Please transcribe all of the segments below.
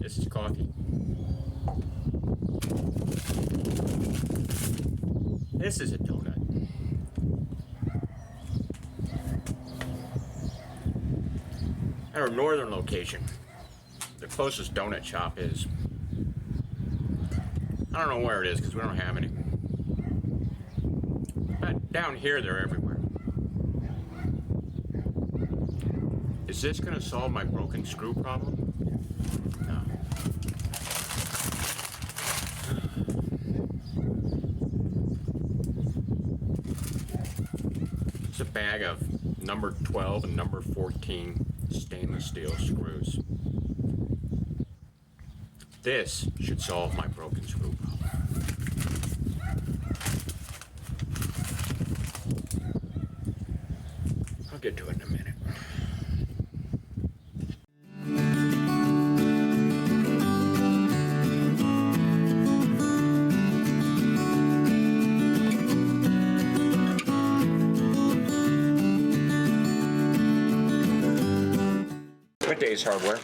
This is coffee. This is a donut. At our northern location, the closest donut shop is, I don't know where it is because we don't have any. But down here, they're everywhere. Is this going to solve my broken screw problem? No. It's a bag of number 12 and number 14 stainless steel screws. This should solve my broken screw problem. I'll get to it in a minute. Days Hardware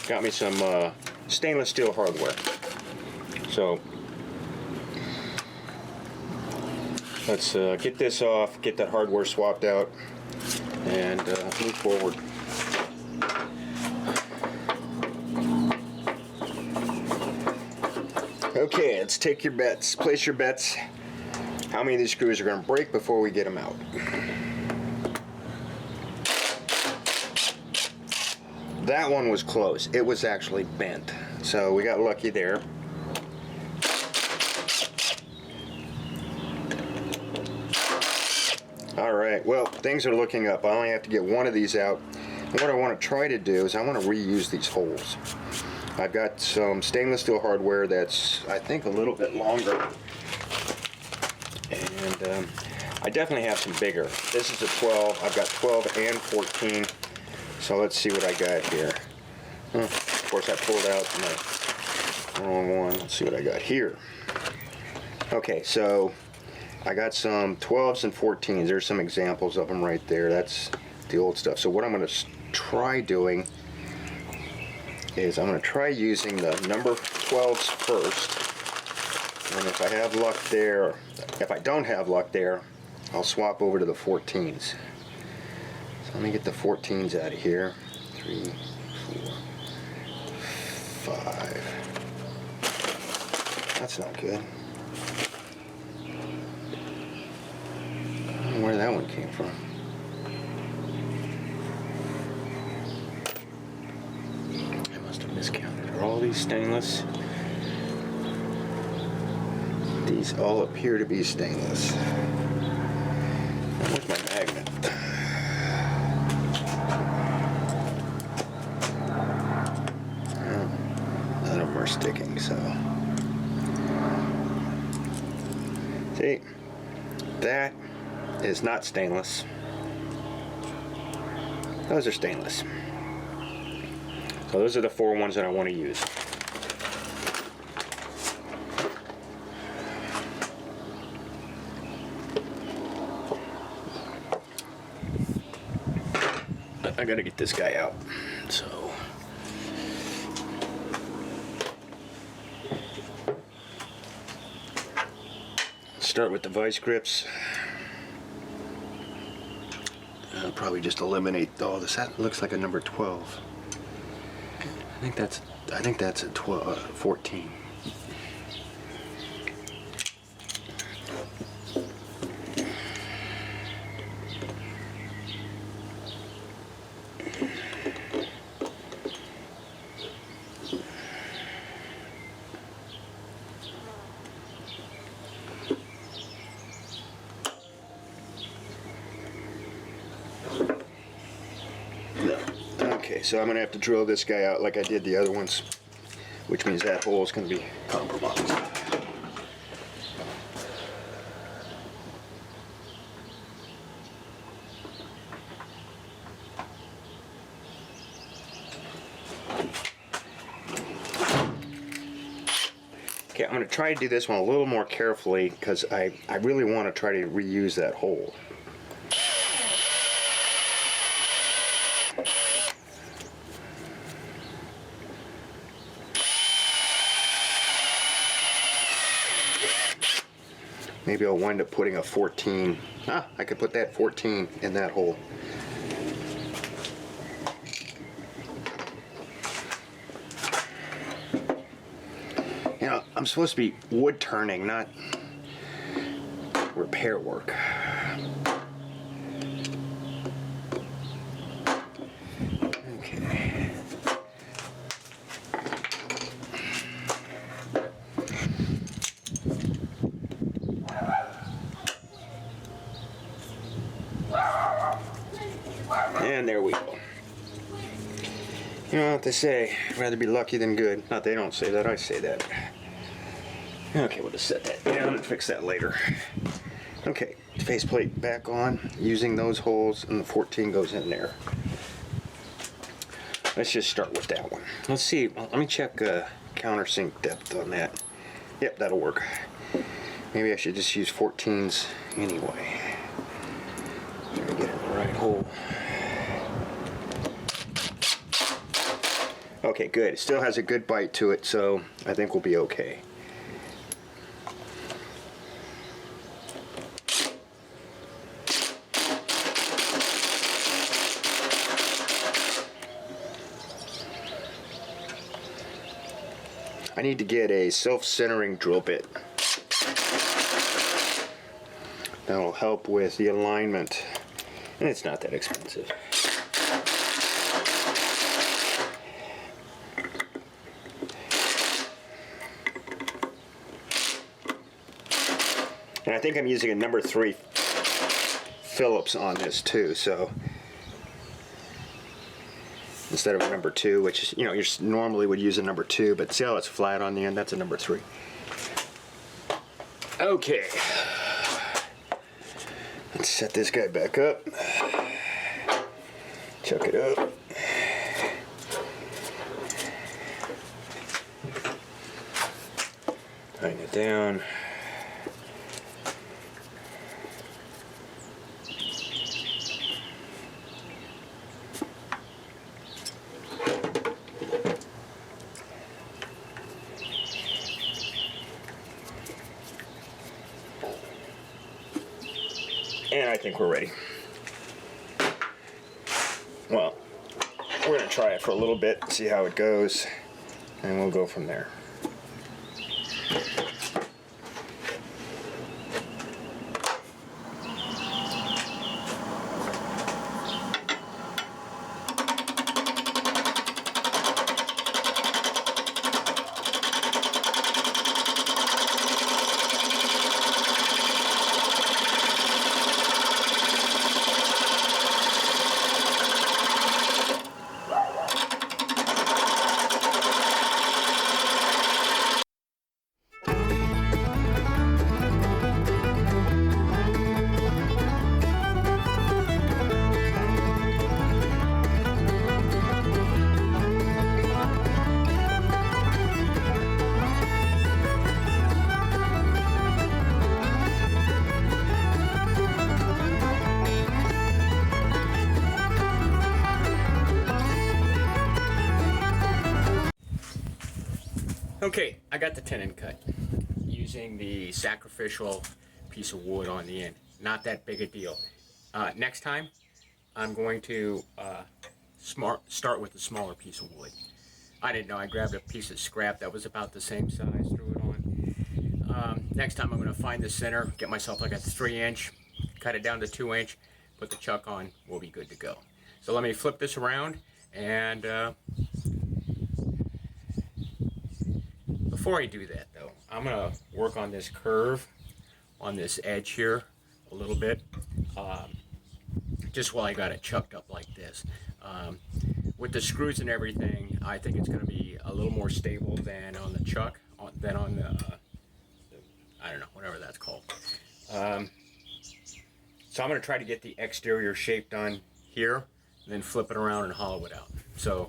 got me some stainless steel hardware. So let's get this off, get that hardware swapped out, and move forward. Okay, let's take your bets. Place your bets. How many of these screws are going to break before we get them out? That one was close. It was actually bent. So we got lucky there. Alright, well, things are looking up. I only have to get one of these out. And what I want to try to do is I want to reuse these holes. I've got some stainless steel hardware that's, I think, a little bit longer. And I definitely have some bigger. This is a 12. I've got 12 and 14. So let's see what I got here. Of course, I pulled out my wrong one. Let's see what I got here. Okay, so I got some 12s and 14s. There's some examples of them right there. That's the old stuff. So what I'm going to try doing is I'm going to try using the number 12s first. And if I have luck there, if I don't have luck there, I'll swap over to the 14s. So let me get the 14s out of here. 3, 4, 5. That's not good. I don't know where that one came from. I must have miscounted. Are all these stainless? These all appear to be stainless. Where's my magnet? None of them are sticking, so. See, that is not stainless. Those are stainless. So those are the 4 ones that I want to use. I gotta get this guy out. So start with the vice grips. I'll probably just eliminate all this. That looks like a number 12. I think that's a 14. Okay, so I'm going to have to drill this guy out like I did the other ones, which means that hole is going to be compromised. Okay, I'm going to try to do this one a little more carefully because I really want to try to reuse that hole. Maybe I'll wind up putting a 14. I could put that 14 in that hole. You know, I'm supposed to be wood turning, not repair work. Okay. And there we go. You know what they say, rather be lucky than good. Not they don't say that, I say that. Okay, we'll just set that down and fix that later. Okay, faceplate back on, using those holes, and the 14 goes in there. Let's just start with that one. Let's see, let me check countersink depth on that. Yep, that'll work. Maybe I should just use 14s anyway. Try to get in the right hole. Okay, good. It still has a good bite to it, so I think we'll be okay. I need to get a self-centering drill bit. That'll help with the alignment, and it's not that expensive. And I think I'm using a number 3 Phillips on this too, so instead of a number 2, which is, you know, you normally would use a number 2, but see how it's flat on the end? That's a number 3. Okay, let's set this guy back up. Chuck it up. Tighten it down. And I think we're ready. Well, we're going to try it for a little bit, see how it goes, and we'll go from there. Okay, I got the tenon cut using the sacrificial piece of wood on the end. Not that big a deal. Next time, I'm going to start with a smaller piece of wood. I didn't know, I grabbed a piece of scrap that was about the same size, threw it on. Next time I'm going to find the center, get myself like a 3-inch, cut it down to 2-inch, put the chuck on, we'll be good to go. So let me flip this around, and before I do that though, I'm going to work on this curve on this edge here a little bit, just while I got it chucked up like this. With the screws and everything, I think it's going to be a little more stable than on the chuck, than on the I don't know, whatever that's called. So I'm going to try to get the exterior shape done here, and then flip it around and hollow it out. So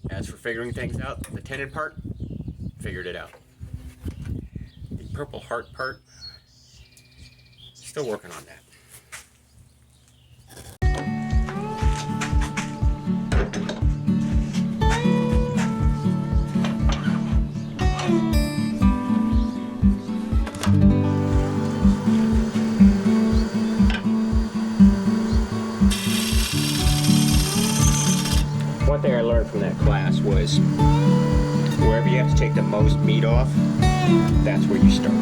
as for figuring things out, the tenon part, figured it out. The Purpleheart part, still working on that. one thing I learned from that class was wherever you have to take the most meat off, that's where you start.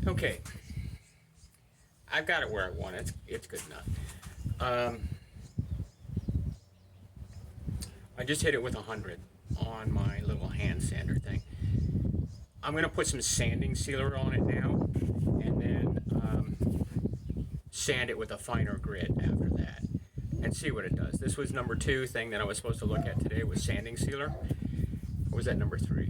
Okay, I've got it where I want it. It's good enough. I just hit it with 100 on my little hand sander thing. I'm going to put some sanding sealer on it now, and then sand it with a finer grit after that, and see what it does. This was number 2 thing that I was supposed to look at today, was sanding sealer. Or was that number 3? I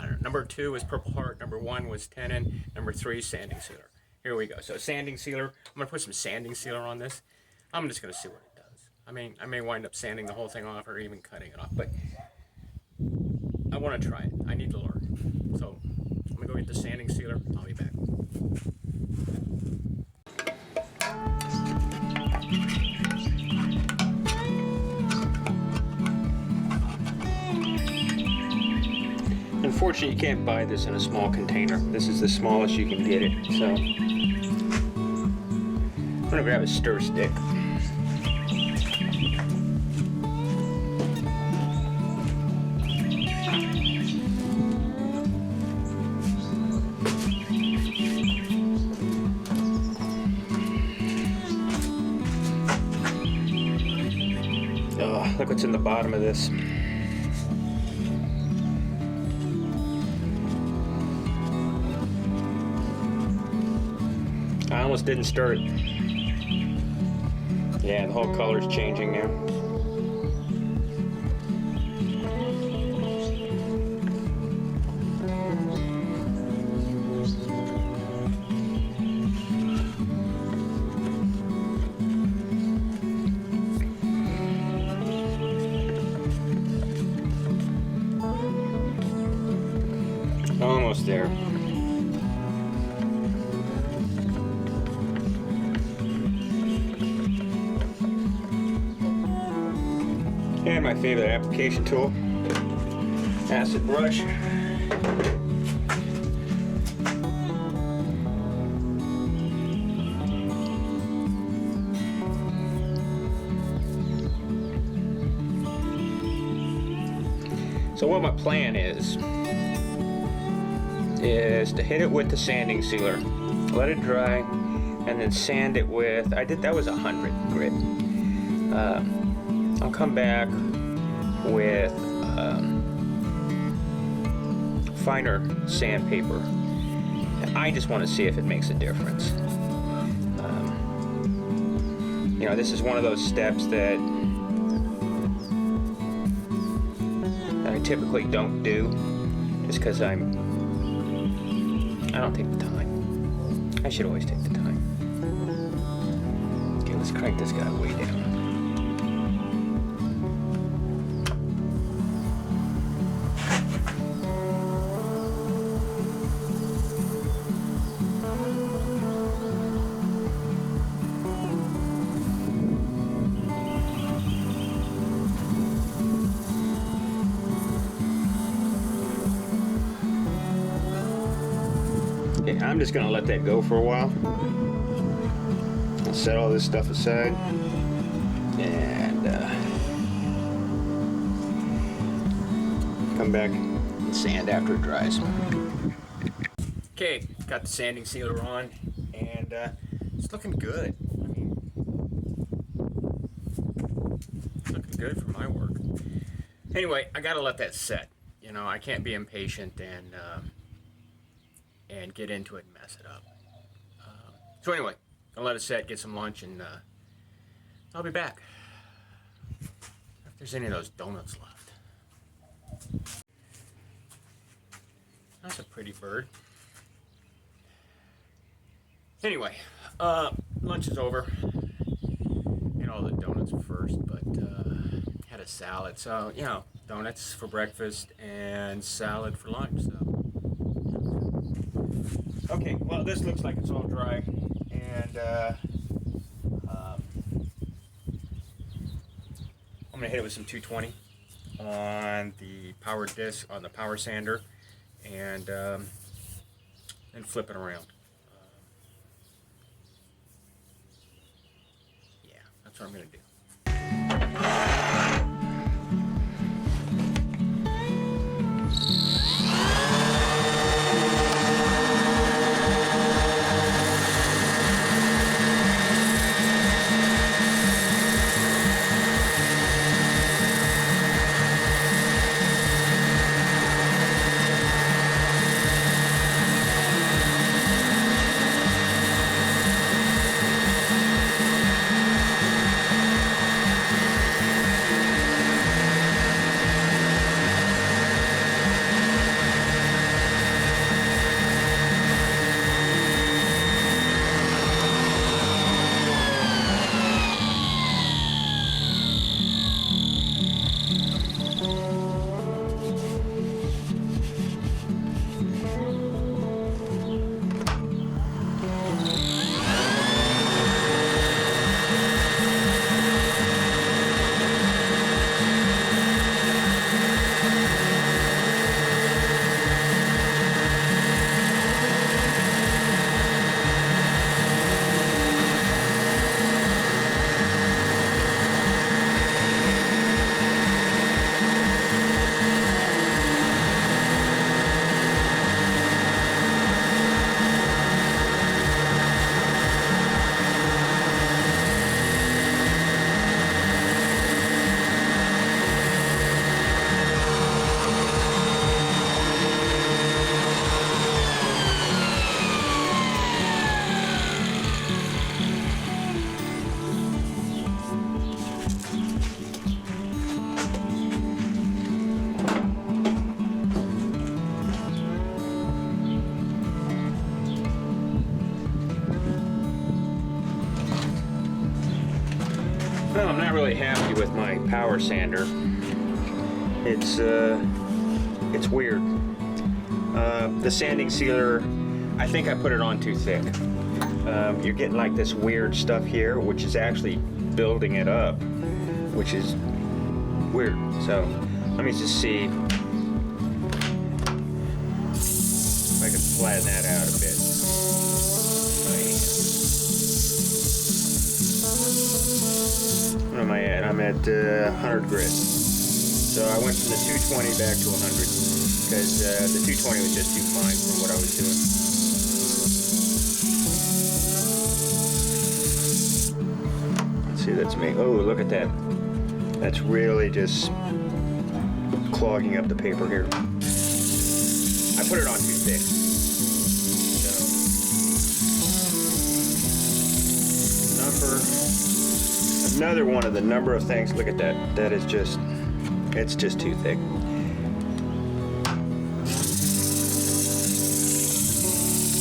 don't know. Number 2 was Purpleheart, number 1 was tenon, number 3 sanding sealer. Here we go. So sanding sealer, I'm going to put some sanding sealer on this. I'm just going to see what it does. I may wind up sanding the whole thing off or even cutting it off, but I want to try it. I need to learn. So I'm going to go get the sanding sealer. I'll be back. Unfortunately, you can't buy this in a small container. This is the smallest you can get it, so I'm gonna grab a stir stick. Oh, look what's in the bottom of this. I almost didn't stir it. Yeah, the whole color's changing now. Almost there. And my favorite application tool, acid brush. So what my plan is to hit it with the sanding sealer, let it dry, and then sand it with, that was 100 grit. I'll come back with finer sandpaper. And I just want to see if it makes a difference. You know, this is one of those steps that I typically don't do, just because I don't take the time. I should always take the time. Okay, let's crank this guy way down. Okay, I'm just gonna let that go for a while. I'll set all this stuff aside and come back and sand after it dries. Okay, got the sanding sealer on, and it's looking good. I mean, it's looking good for my work. Anyway, I gotta let that set. You know, I can't be impatient and get into it and mess it up. So anyway, I'll let it set, get some lunch, and I'll be back. If there's any of those donuts left. That's a pretty bird. Anyway, lunch is over. Ate all the donuts first, but had a salad. So, you know, donuts for breakfast and salad for lunch. So, okay, well, this looks like it's all dry, and I'm gonna hit it with some 220 on the power disc, on the power sander, and flip it around. Yeah, that's what I'm gonna do. Well, I'm not really happy with my power sander. It's weird. The sanding sealer, I think I put it on too thick. You're getting like this weird stuff here, which is actually building it up, which is weird. So let me just see if I can flatten that out a bit. What am I at? I'm at 100 grit. So I went from the 220 back to 100 because the 220 was just too fine for what I was doing. Let's see, that's me. Oh, look at that. That's really just clogging up the paper here. I put it on too thick. Another one of the number of things. Look at that. That is just, it's just too thick.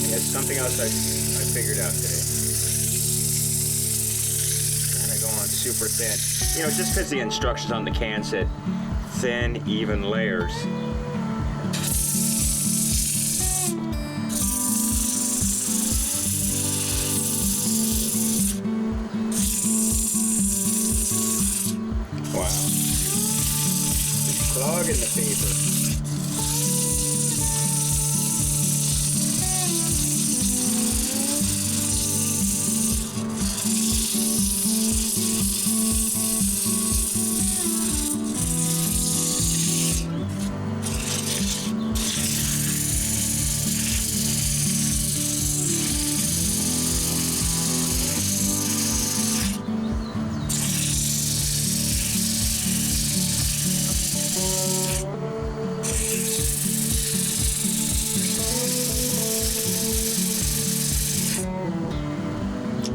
It's something else I figured out today. Gotta go on super thin. You know, just because the instructions on the can said thin, even layers. Clogging the paper.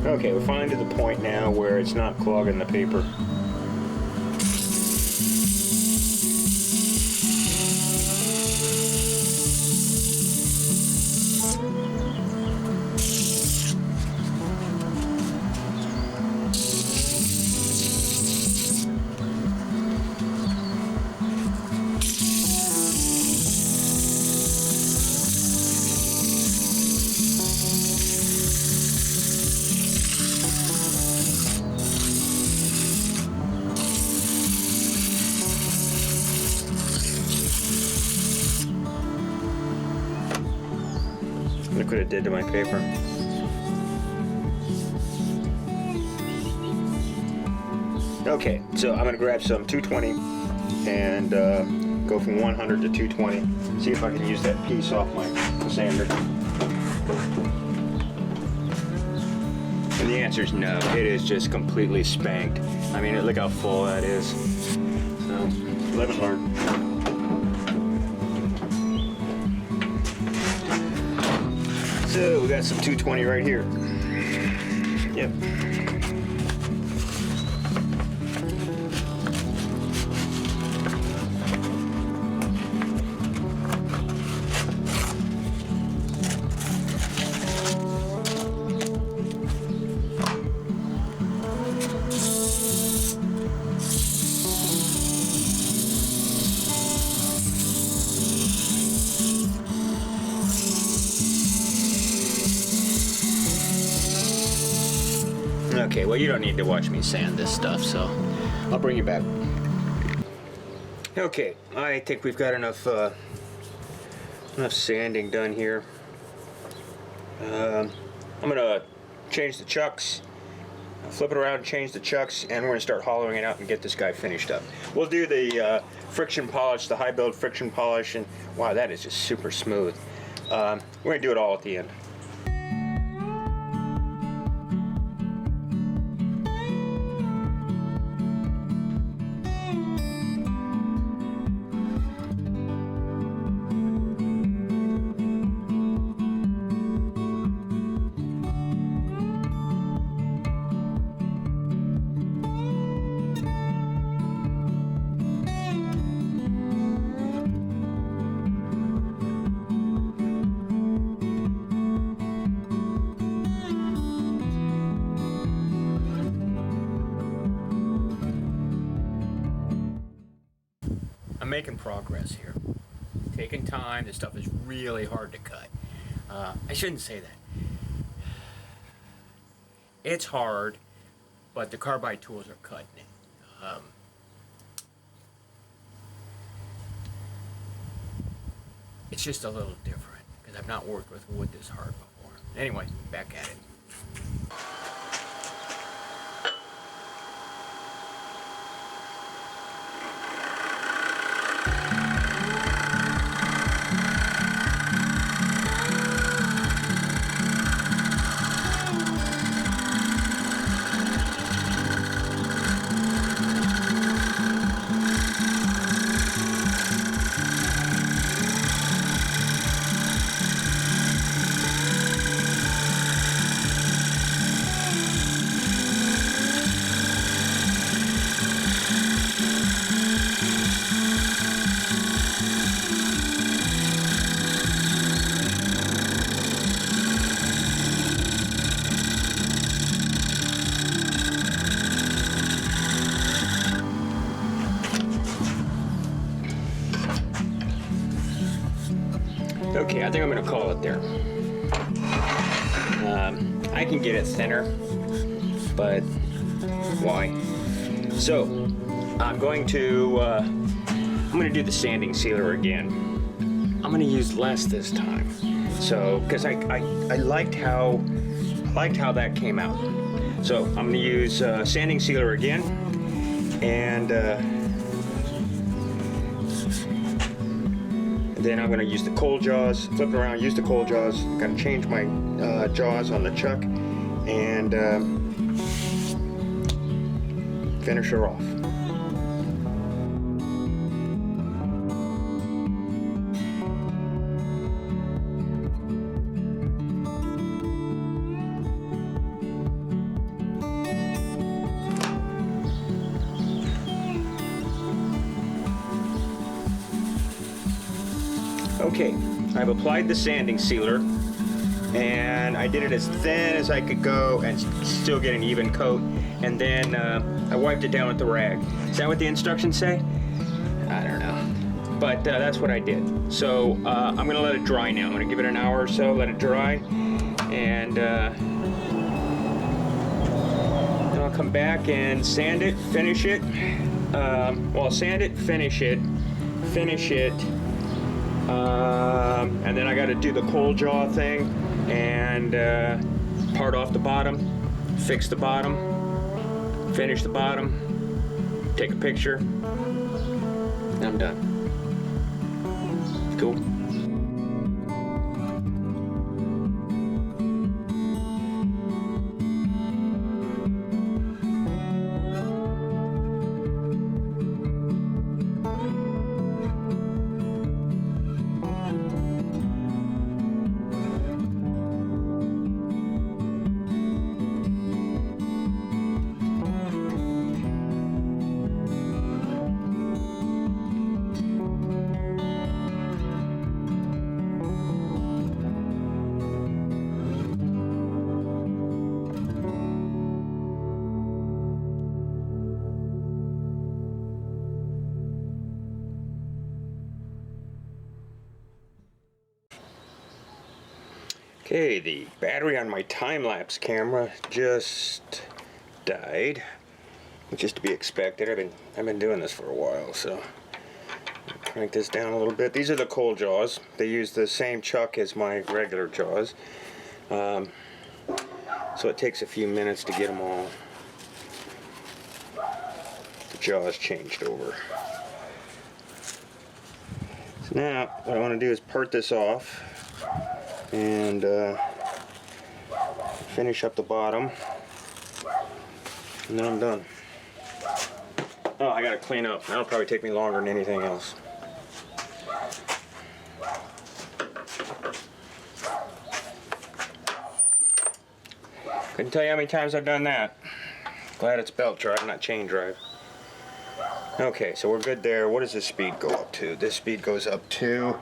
Okay, we're finally to the point now where it's not clogging the paper. Look what it did to my paper. Okay, so I'm gonna grab some 220 and go from 100 to 220. See if I can use that piece off my sander. And the answer is no. It is just completely spanked. I mean, look how full that is. So, live and learn. So we got some 220 right here. Yep. Okay, well, you don't need to watch me sand this stuff, so I'll bring you back. Okay, I think we've got enough sanding done here. I'm gonna change the chucks, flip it around and change the chucks, and we're gonna start hollowing it out and get this guy finished up. We'll do the friction polish, the high build friction polish, and wow, that is just super smooth. We're gonna do it all at the end. making progress here. Taking time. This stuff is really hard to cut. I shouldn't say that. It's hard, but the carbide tools are cutting it. It's just a little different because I've not worked with wood this hard before. Anyway, back at it. Okay, I think I'm gonna call it there. I can get it thinner, but why? So I'm going to do the sanding sealer again. I'm gonna use less this time. So because I liked how that came out. So I'm gonna use sanding sealer again, and then I'm going to use the cold jaws, flip it around, use the cold jaws. I'm going to change my jaws on the chuck and finish her off. Okay, I've applied the sanding sealer, and I did it as thin as I could go and still get an even coat, and then I wiped it down with the rag. Is that what the instructions say? I don't know, but that's what I did. So I'm going to let it dry now. I'm going to give it an hour or so, let it dry, and then I'll come back and sand it, finish it. Sand it, finish it, and then I got to do the cold jaw thing and part off the bottom, fix the bottom, finish the bottom, take a picture, and I'm done. Cool. Okay, the battery on my time-lapse camera just died, which is to be expected. I've been doing this for a while, so crank this down a little bit. These are the cold jaws. They use the same chuck as my regular jaws, so it takes a few minutes to get them all the jaws changed over. So now what I want to do is part this off and finish up the bottom, and then I'm done. Oh, I gotta clean up. That'll probably take me longer than anything else. Couldn't tell you how many times I've done that. Glad it's belt drive, not chain drive. Okay, so we're good there. What does this speed go up to? This speed goes up to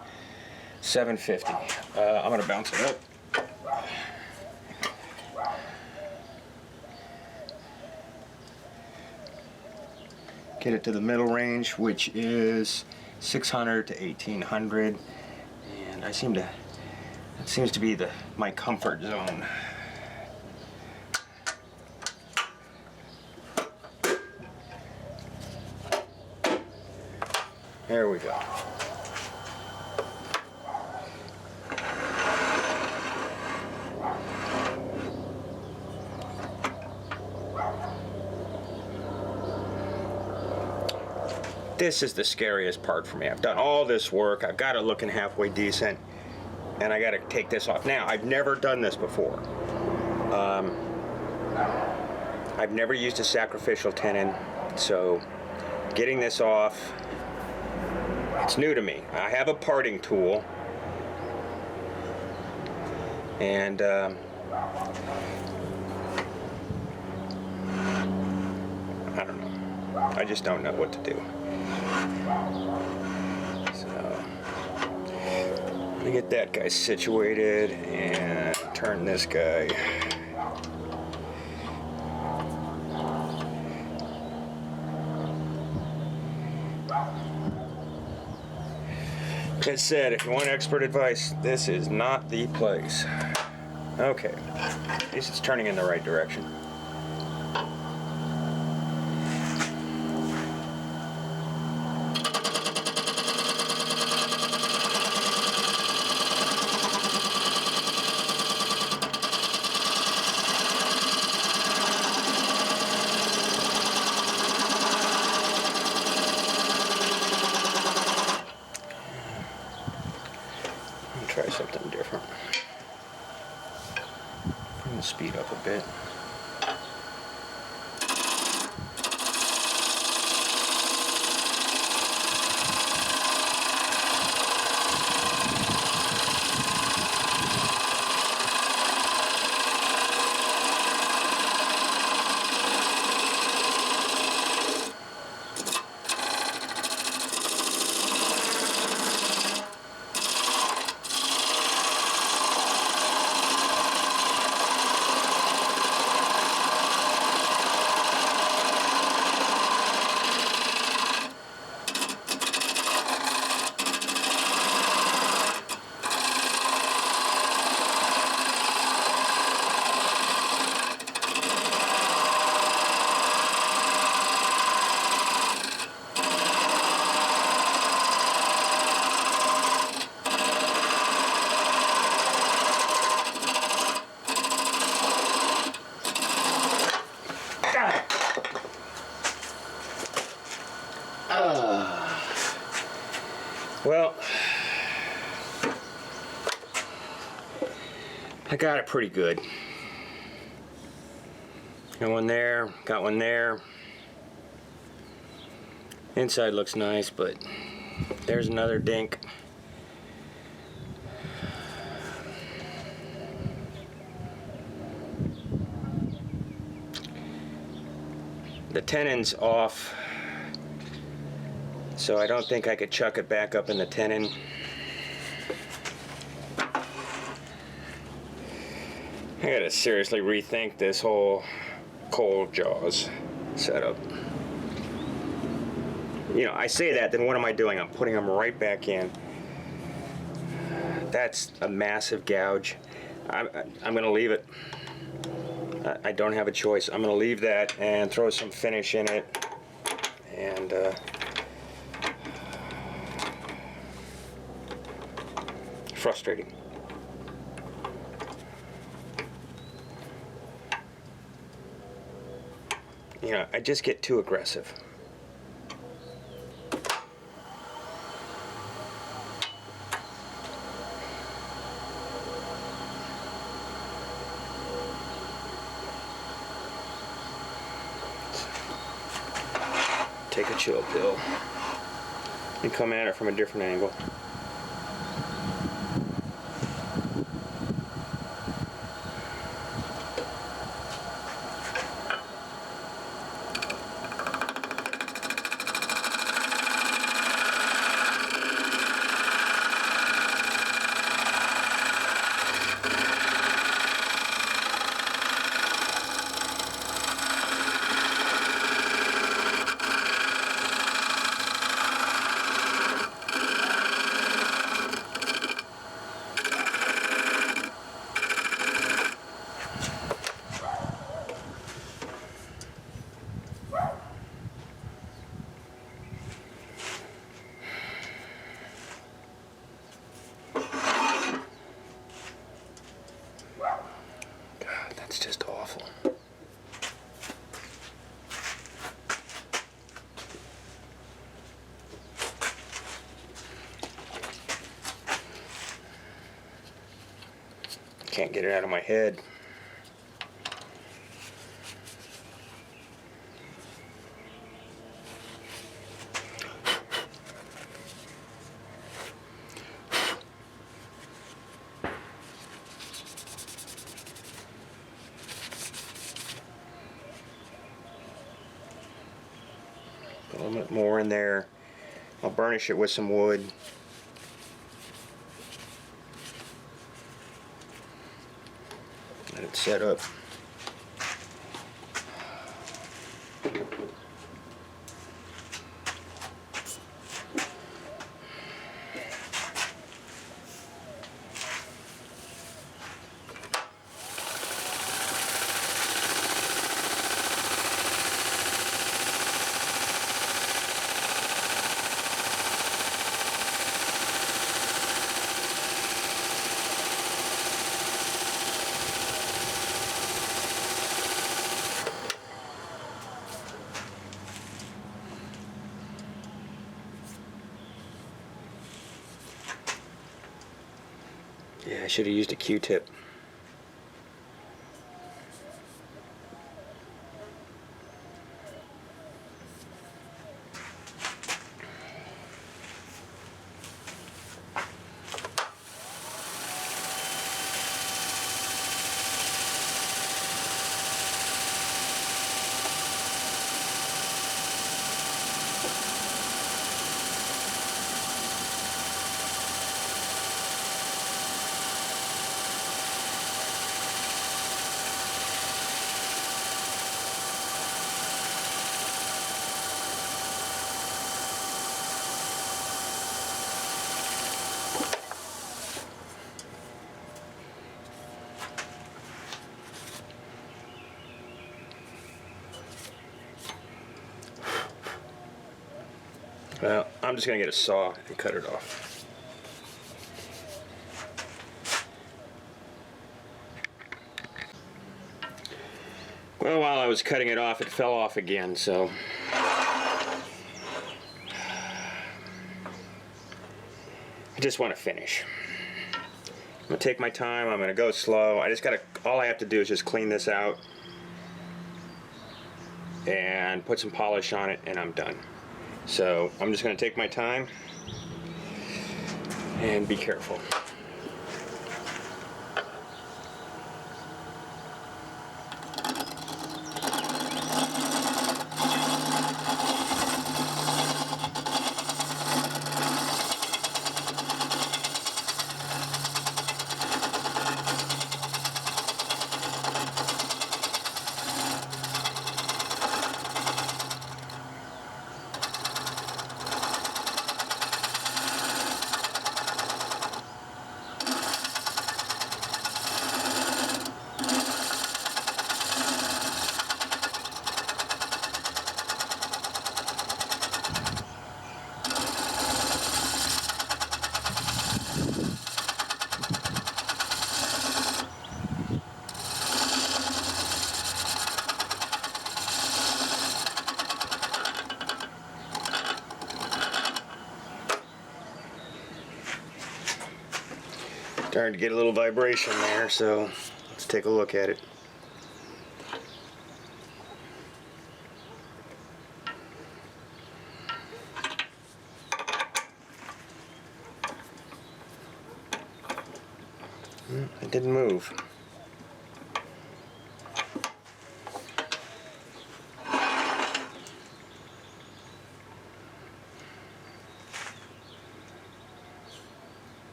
750. I'm gonna bounce it up. Get it to the middle range, which is 600 to 1800, and I seem to, it seems to be my comfort zone. There we go. This is the scariest part for me. I've done all this work, I've got it looking halfway decent, and I got to take this off. Now, I've never done this before. I've never used a sacrificial tenon, so getting this off, it's new to me. I have a parting tool, and I don't know. I just don't know what to do. So, let me get that guy situated and turn this guy. Like I said, if you want expert advice, this is not the place. Okay, at least it's turning in the right direction. Try something different. Bring the speed up a bit. Well, I got it pretty good. Got one there, got one there. Inside looks nice, but there's another dink. The tenon's off, so I don't think I could chuck it back up in the tenon. I gotta seriously rethink this whole cold jaws setup. You know, I say that, then what am I doing? I'm putting them right back in. That's a massive gouge. I'm gonna leave it. I don't have a choice. I'm gonna leave that and throw some finish in it, and frustrating. You know, I just get too aggressive. Take a chill pill and come at it from a different angle. can't get it out of my head. A little bit more in there. I'll burnish it with some wood. Let it set up. Yeah, I should have used a Q-tip. Well, I'm just going to get a saw and cut it off. Well, while I was cutting it off, it fell off again, so I just want to finish. I'm going to take my time. I'm going to go slow. All I have to do is just clean this out and put some polish on it, and I'm done. So I'm just going to take my time and be careful. Starting to get a little vibration there, so let's take a look at it. It didn't move.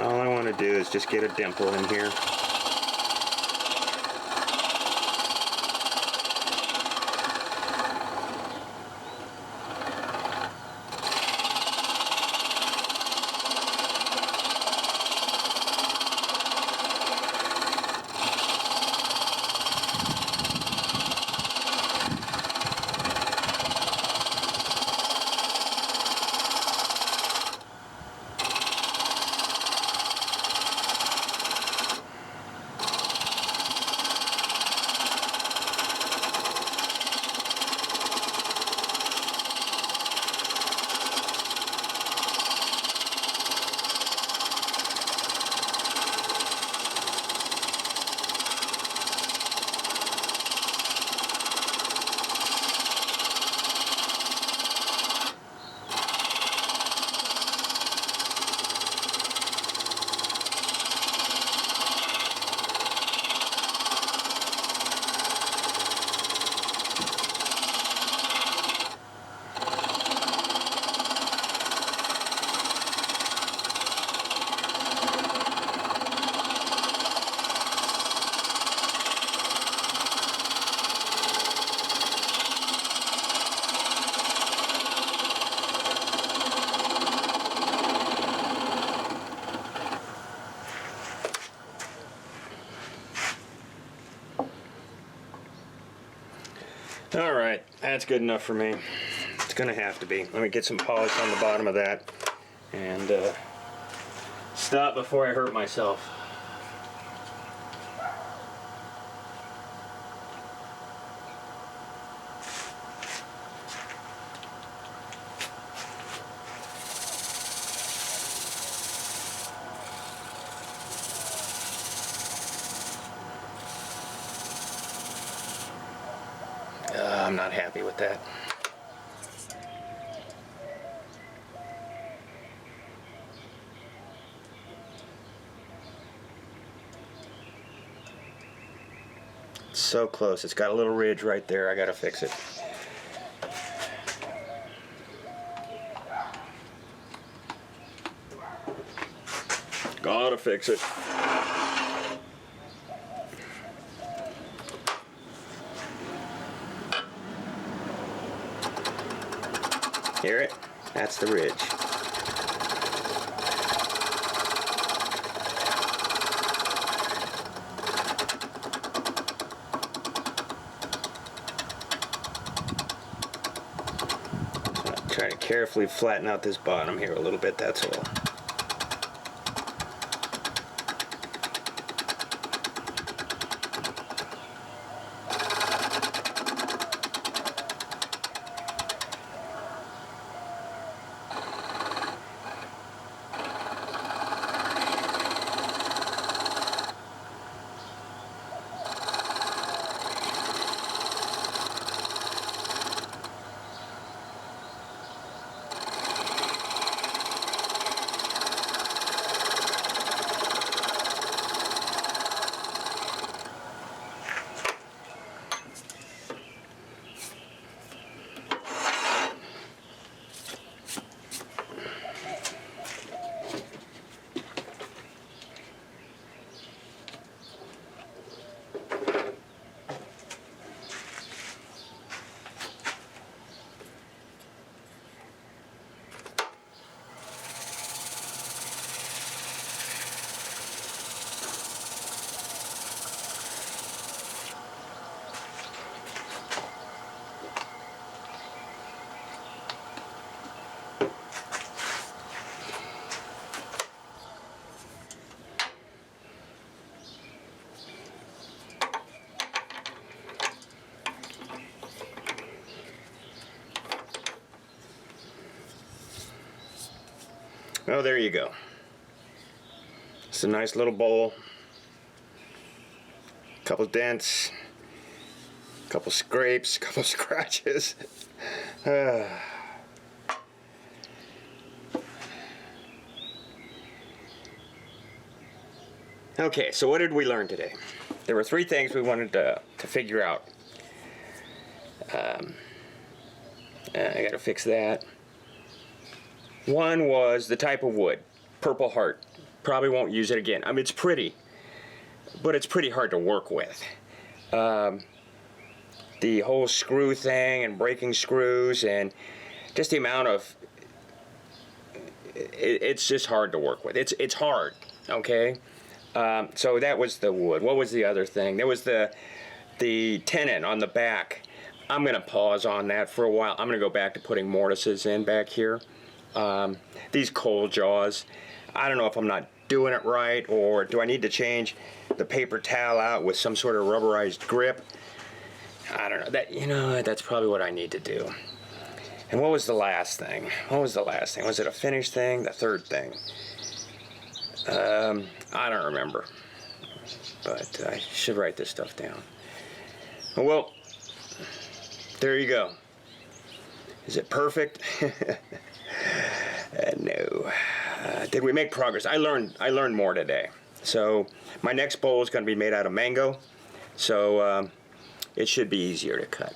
All I want to do is just get a dimple in here. That's good enough for me. It's gonna have to be. Let me get some polish on the bottom of that and stop before I hurt myself. I'm not happy with that. It's so close. It's got a little ridge right there. I gotta fix it. Gotta fix it. Hear it? That's the ridge. Try to carefully flatten out this bottom here a little bit, that's all. Oh, there you go. It's a nice little bowl. Couple dents, couple scrapes, couple scratches. Okay, so what did we learn today? There were 3 things we wanted to figure out. I gotta fix that. One was the type of wood, Purpleheart. Probably won't use it again. I mean, it's pretty, but it's pretty hard to work with. The whole screw thing and breaking screws and just the amount of, it's just hard to work with. It's hard, okay? So that was the wood. What was the other thing? There was the tenon on the back. I'm gonna pause on that for a while. I'm gonna go back to putting mortises in back here. These coal jaws, I don't know if I'm not doing it right, or do I need to change the paper towel out with some sort of rubberized grip? I don't know. That's probably what I need to do. And what was the last thing? Was it a finish thing? The third thing? I don't remember, but I should write this stuff down. Well, there you go. Is it perfect? No. Did we make progress? I learned more today. So my next bowl is going to be made out of mango, so it should be easier to cut.